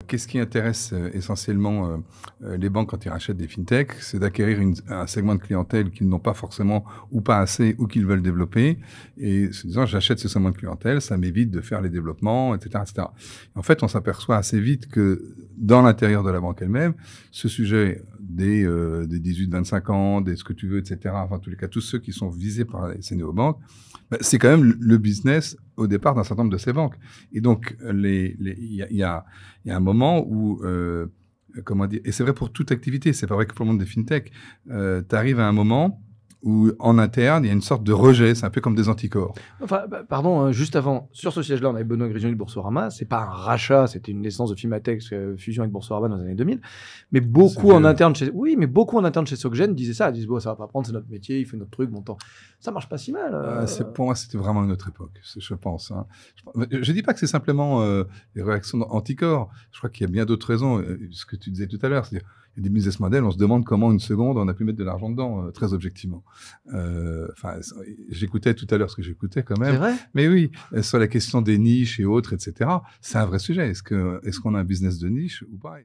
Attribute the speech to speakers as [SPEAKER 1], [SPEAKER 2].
[SPEAKER 1] Qu'est-ce qui intéresse essentiellement les banques quand ils rachètent des fintechs? C'est d'acquérir un segment de clientèle qu'ils n'ont pas forcément ou pas assez ou qu'ils veulent développer. Et se disant, j'achète ce segment de clientèle, ça m'évite de faire les développements, etc., etc. En fait, on s'aperçoit assez vite que dans l'intérieur de la banque elle-même, ce sujet des 18-25 ans, des ce que tu veux, etc., enfin, en tous les cas, tous ceux qui sont visés par ces néobanques, c'est quand même le business au départ d'un certain nombre de ces banques. Et donc, il y a un moment où, comment dire, et c'est vrai pour toute activité, c'est pas vrai que pour le monde des fintechs, tu arrives à un moment où, en interne, il y a une sorte de rejet, c'est un peu comme des anticorps.
[SPEAKER 2] Enfin, pardon, juste avant, sur ce siège-là, on avait Benoît Grignon de Boursorama. C'est pas un rachat, c'était une naissance de Fimatex, fusion avec Boursorama dans les années 2000. Mais beaucoup en interne beaucoup en interne chez Soggen disaient ça. Ils disent, bon, ça va pas prendre, c'est notre métier, il fait notre truc, bon temps. Ça marche pas si mal.
[SPEAKER 1] Pour moi, c'était vraiment une autre époque, je pense. Hein. Je dis pas que c'est simplement les réactions anticorps. Je crois qu'il y a bien d'autres raisons. Ce que tu disais tout à l'heure, c'est-à-dire il y a des business models, on se demande comment une seconde on a pu mettre de l'argent dedans, très objectivement. Enfin, j'écoutais tout à l'heure ce que j'écoutais quand même.
[SPEAKER 2] C'est vrai?
[SPEAKER 1] Mais oui, sur la question des niches et autres, etc. C'est un vrai sujet. Est-ce qu'on a un business de niche ou pas?